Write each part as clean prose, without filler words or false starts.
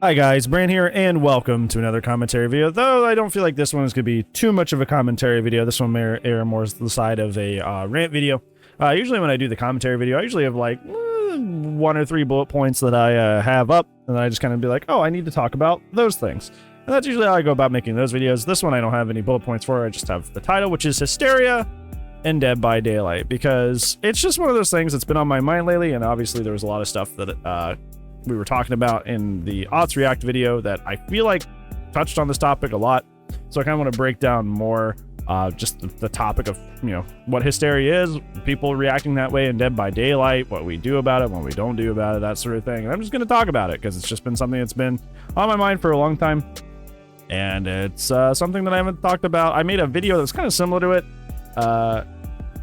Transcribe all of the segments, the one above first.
Hi guys, Brant here, and welcome to another commentary video. Though I don't feel like this one is going to be too much of a commentary video. This one may err more to the side of a rant video. Usually when I do the commentary video, I usually have like 1 or 3 bullet points that I have up, and then I just kind of be like, oh, I need to talk about those things. And that's usually how I go about making those videos. This one I don't have any bullet points for. I just have the title, which is Hysteria and Dead by Daylight, because it's just one of those things that's been on my mind lately, and obviously there was a lot of stuff that we were talking about in the Aughts React video that I feel like touched on this topic a lot. So I kind of want to break down more just the topic of, you know, what hysteria is, people reacting that way in Dead by Daylight, what we do about it, what we don't do about it, that sort of thing. And I'm just going to talk about it because it's just been something that's been on my mind for a long time. And it's something that I haven't talked about. I made a video that's kind of similar to it. I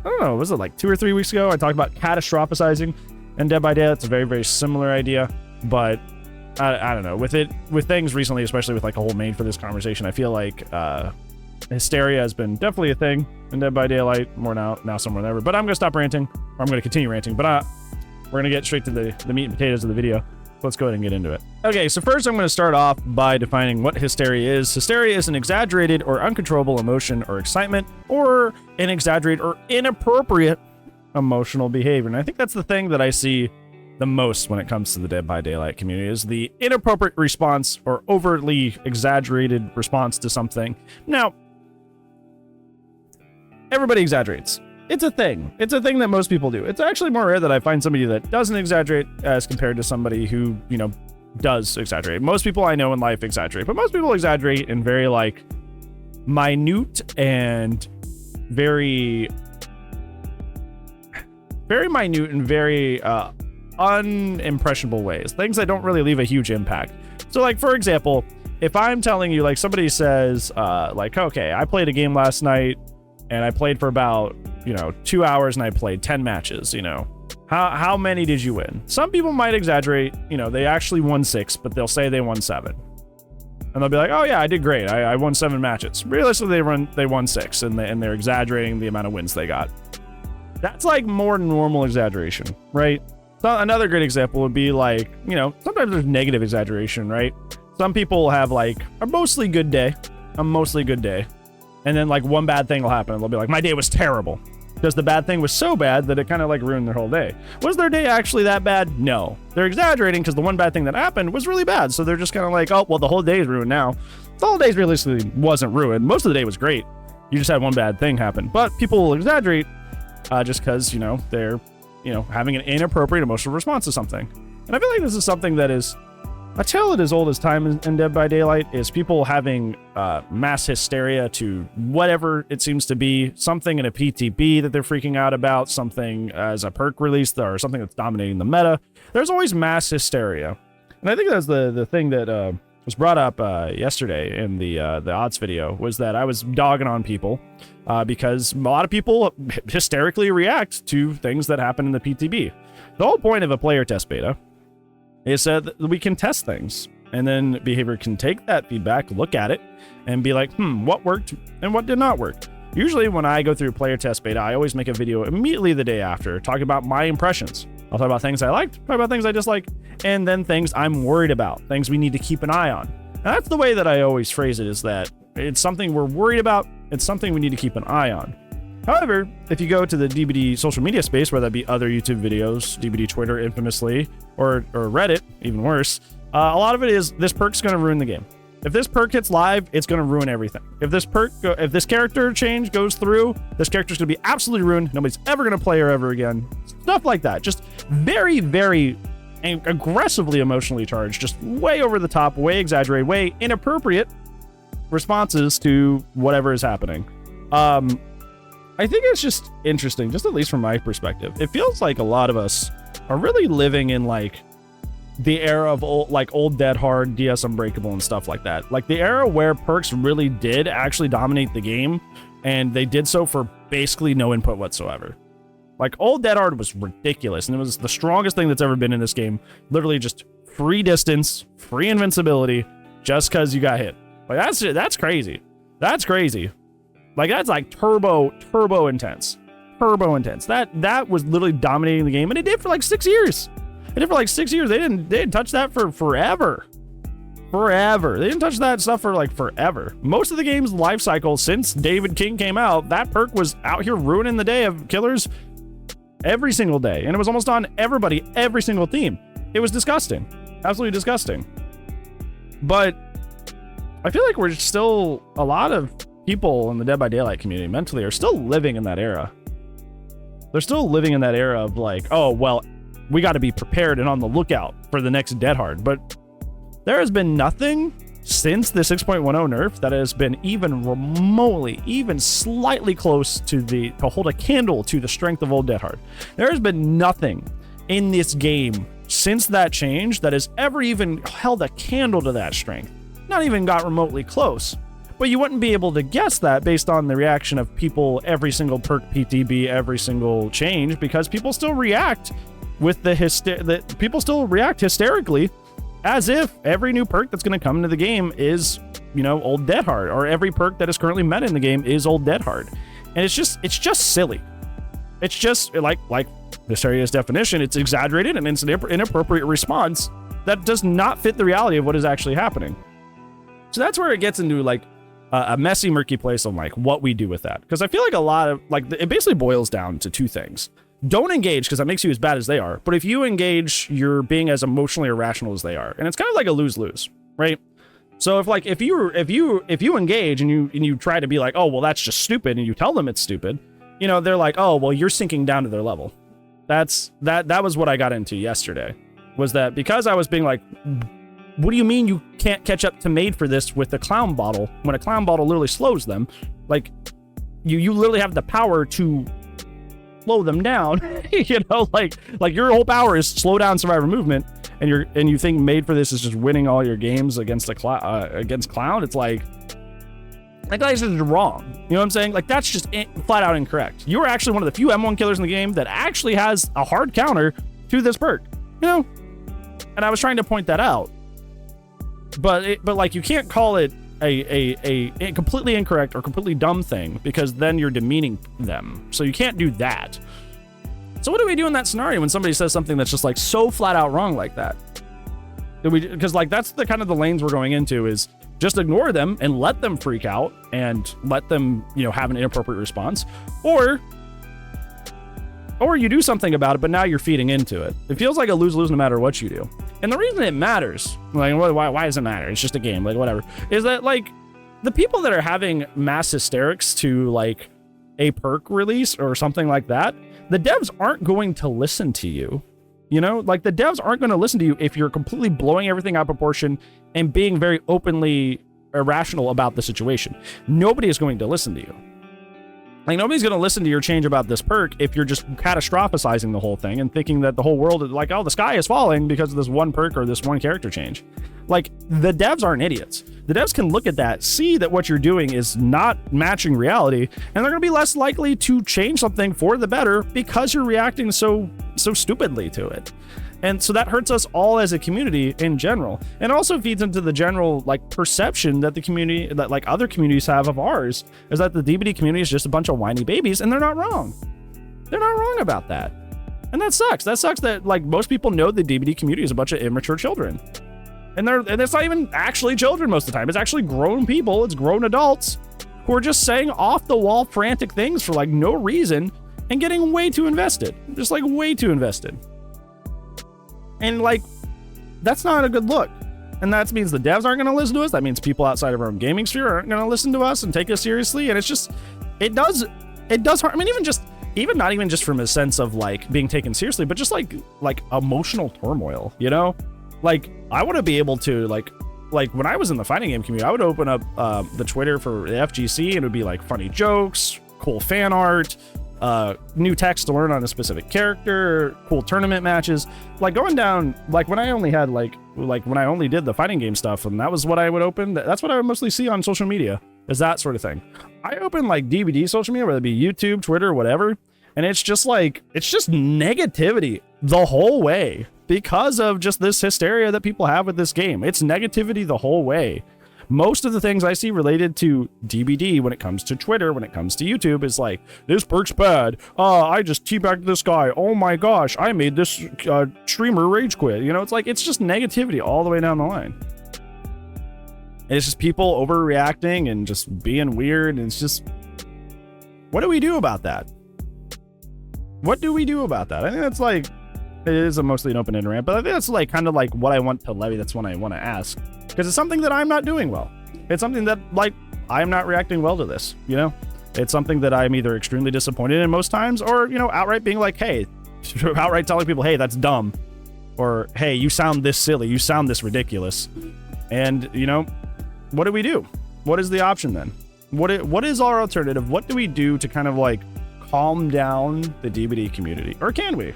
don't know, was it like 2 or 3 weeks ago? I talked about catastrophizing and Dead by Daylight. It's a very, very similar idea. But I don't know, with things recently, especially with like a whole main for this conversation, I feel like hysteria has been definitely a thing in Dead by Daylight more now somewhere than ever. But I'm gonna stop ranting, or I'm gonna continue ranting. But we're gonna get straight to the meat and potatoes of the video. Let's go ahead and get into it. Okay, so first I'm going to start off by defining what hysteria is. Hysteria is an exaggerated or uncontrollable emotion or excitement, or an exaggerated or inappropriate emotional behavior. And I think that's the thing that I see the most when it comes to the Dead by Daylight community, is the inappropriate response or overtly exaggerated response to something. Now, everybody exaggerates. It's a thing. It's a thing that most people do. It's actually more rare that I find somebody that doesn't exaggerate as compared to somebody who, you know, does exaggerate. Most people I know in life exaggerate, but most people exaggerate in very, like, minute and very minute and very, unimpressionable ways, things that don't really leave a huge impact. So like, for example, if I'm telling you, like, somebody says like, okay, I played a game last night and I played for about, you know, 2 hours and I played 10 matches, you know, how many did you win? Some people might exaggerate, you know, they actually won 6, but they'll say they won 7, and they'll be like, oh yeah, I did great, I won 7 matches. Realistically, they won 6, and they're exaggerating the amount of wins they got. That's like more normal exaggeration, right? So another great example would be like, you know, sometimes there's negative exaggeration, right? Some people have like a mostly good day, and then like one bad thing will happen. They'll be like, my day was terrible, because the bad thing was so bad that it kind of like ruined their whole day. Was their day actually that bad? No. They're exaggerating because the one bad thing that happened was really bad. So they're just kind of like, oh, well, the whole day is ruined now. The whole day realistically wasn't ruined. Most of the day was great. You just had one bad thing happen. But people will exaggerate just because, you know, they're, you know, having an inappropriate emotional response to something. And I feel like this is something that is a tale as old as time in Dead by Daylight, is people having mass hysteria to whatever it seems to be, something in a PTB that they're freaking out about, something as a perk release, or something that's dominating the meta. There's always mass hysteria. And I think that's the thing that was brought up yesterday in the odds video, was that I was dogging on people because a lot of people hysterically react to things that happen in the PTB. The whole point of a player test beta is that we can test things, and then behavior can take that feedback, look at it, and be like, what worked and what did not work. Usually when I go through player test beta, I always make a video immediately the day after, talking about my impressions. I'll talk about things I liked, talk about things I disliked, and then things I'm worried about, things we need to keep an eye on. And that's the way that I always phrase it, is that it's something we're worried about, it's something we need to keep an eye on. However, if you go to the DBD social media space, whether that be other YouTube videos, DBD Twitter infamously, or Reddit, even worse, a lot of it is, this perk's going to ruin the game. If this perk hits live, it's going to ruin everything. If this character change goes through, this character's going to be absolutely ruined. Nobody's ever going to play her ever again. Stuff like that. Just very, very aggressively emotionally charged, just way over the top, way exaggerated, way inappropriate responses to whatever is happening. I think it's just interesting, just at least from my perspective. It feels like a lot of us are really living in like the era of old Dead Hard, DS Unbreakable, and stuff like that. Like the era where perks really did actually dominate the game, and they did so for basically no input whatsoever. Like old Dead Hard was ridiculous, and it was the strongest thing that's ever been in this game. Literally just free distance, free invincibility, just because you got hit. Like that's crazy. That's crazy. Like that's like turbo intense. That was literally dominating the game, and it did for like 6 years. They did for like 6 years. They didn't touch that for forever. forever. They didn't touch that stuff for like forever. Most of the game's life cycle since David King came out, that perk was out here ruining the day of killers every single day. And it was almost on everybody, every single team. It was disgusting. Absolutely disgusting. But I feel like we're still, a lot of people in the Dead by Daylight community mentally are still living in that era. They're still living in that era of like, oh, well, we got to be prepared and on the lookout for the next Dead Hard. But there has been nothing since the 6.10 nerf that has been even remotely, even slightly close to hold a candle to the strength of old Dead Hard. There has been nothing in this game since that change that has ever even held a candle to that strength. Not even got remotely close. But you wouldn't be able to guess that based on the reaction of people, every single perk PTB, every single change, because people still react with people still react hysterically as if every new perk that's going to come into the game is, you know, old Dead Hard, or every perk that is currently meta in the game is old Dead Hard. And it's just silly. It's just like Hysteria's definition, it's exaggerated and it's an inappropriate response that does not fit the reality of what is actually happening. So that's where it gets into like a messy, murky place on like what we do with that. Because I feel like a lot of like, it basically boils down to two things. Don't engage because that makes you as bad as they are. But if you engage, you're being as emotionally irrational as they are. And it's kind of like a lose-lose, right? So if you engage and you try to be like, oh, well, that's just stupid, and you tell them it's stupid, you know, they're like, oh, well, you're sinking down to their level. That was what I got into yesterday, was that because I was being like, what do you mean you can't catch up to Made for this with the clown bottle, when a clown bottle literally slows them? Like, you literally have the power to slow them down. You know, like your whole power is slow down survivor movement, and you think Made for this is just winning all your games against against clown. It's like that's just wrong. You know what I'm saying? Like, that's just flat out incorrect. You're actually one of the few M1 killers in the game that actually has a hard counter to this perk, you know? And I was trying to point that out. But like, you can't call it a completely incorrect or completely dumb thing, because then you're demeaning them. So you can't do that. So what do we do in that scenario when somebody says something that's just like so flat out wrong like that? Because like, that's the kind of the lanes we're going into, is just ignore them and let them freak out and let them, you know, have an inappropriate response, or you do something about it, but now you're feeding into it. It feels like a lose-lose no matter what you do. And the reason it matters, like, why does it matter? It's just a game, like, whatever, is that, like, the people that are having mass hysterics to, like, a perk release or something like that, the devs aren't going to listen to you. You know, like, the devs aren't going to listen to you if you're completely blowing everything out of proportion and being very openly irrational about the situation. Nobody is going to listen to you. Like, nobody's going to listen to your change about this perk if you're just catastrophizing the whole thing and thinking that the whole world is like, oh, the sky is falling because of this one perk or this one character change. Like, the devs aren't idiots. The devs can look at that, see that what you're doing is not matching reality, and they're going to be less likely to change something for the better because you're reacting so stupidly to it. And so that hurts us all as a community in general, and also feeds into the general like perception that the community, that like other communities have of ours, is that the DBD community is just a bunch of whiny babies, and they're not wrong. They're not wrong about that. And that sucks. That sucks that like most people know the DBD community is a bunch of immature children. And it's not even actually children most of the time. It's actually grown people. It's grown adults who are just saying off the wall frantic things for like no reason and getting way too invested. Just like way too invested. And like, that's not a good look. And that means the devs aren't going to listen to us. That means people outside of our own gaming sphere aren't going to listen to us and take us seriously. And it's just, it does harm. I mean, even not even just from a sense of like being taken seriously, but just like emotional turmoil, you know? Like, I want to be able to like when I was in the fighting game community, I would open up the Twitter for the FGC, and it would be like funny jokes, cool fan art, new text to learn on a specific character, cool tournament matches, like going down, like when I only had like when I only did the fighting game stuff, and that was what I would open. That's what I would mostly see on social media, is that sort of thing. I open like DBD social media, whether it be YouTube, Twitter, whatever, and it's just negativity the whole way because of just this hysteria that people have with this game. It's negativity the whole way. Most of the things I see related to DBD when it comes to Twitter, when it comes to YouTube, is like, this perk's bad. I just teabagged this guy. Oh my gosh, I made this streamer rage quit. You know, it's like, it's just negativity all the way down the line. And it's just people overreacting and just being weird. And it's just, what do we do about that? What do we do about that? I think that's like, it is mostly an open-ended rant, but I think that's like kind of like what I want to levy. That's what I want to ask, because it's something that I'm not doing well. It's something that like I'm not reacting well to this. You know, it's something that I'm either extremely disappointed in most times, or you know, outright being like, hey, outright telling people, hey, that's dumb, or hey, you sound this silly, you sound this ridiculous. And you know, what do we do? What is the option then? What is our alternative? What do we do to kind of like calm down the DBD community? Or can we?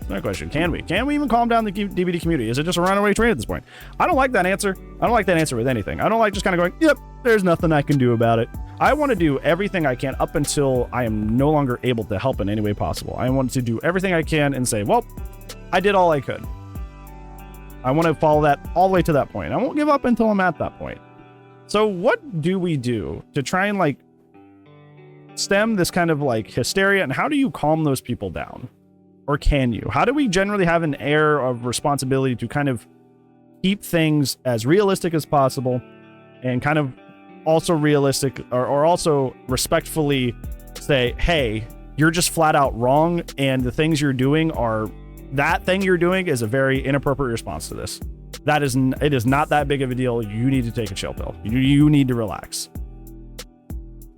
No question. Can we? Can we even calm down the DBD community? Is it just a runaway train at this point? I don't like that answer. I don't like that answer with anything. I don't like just kind of going, yep, there's nothing I can do about it. I want to do everything I can up until I am no longer able to help in any way possible. I want to do everything I can and say, well, I did all I could. I want to follow that all the way to that point. I won't give up until I'm at that point. So what do we do to try and like stem this kind of like hysteria, and how do you calm those people down? Or can you? How do we generally have an air of responsibility to kind of keep things as realistic as possible, and kind of also realistic or also respectfully say, hey, you're just flat out wrong, and the things you're doing are, that thing you're doing is a very inappropriate response to this. It is not that big of a deal. You need to take a chill pill. You need to relax.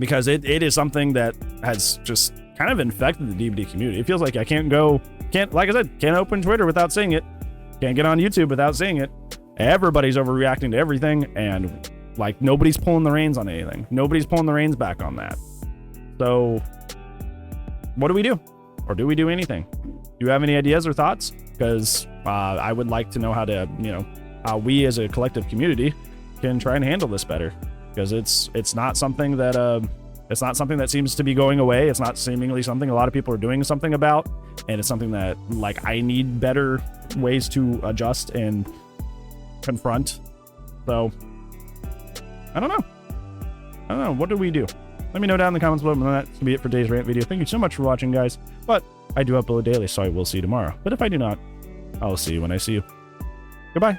Because it is something that has just kind of infected the DBD community. It feels like I can't, like I said, can't open Twitter without seeing it. Can't get on YouTube without seeing it. Everybody's overreacting to everything, and like nobody's pulling the reins on anything. Nobody's pulling the reins back on that. So what do we do? Or do we do anything? Do you have any ideas or thoughts? Because I would like to know how to, you know, how we as a collective community can try and handle this better. Because it's not something that seems to be going away. It's not seemingly something a lot of people are doing something about, and it's something that like I need better ways to adjust and confront. So I don't know. What do we do? Let me know down in the comments below. And that's gonna be it for today's rant video. Thank you so much for watching, guys. But I do upload daily, so I will see you tomorrow. But if I do not, I'll see you when I see you. Goodbye.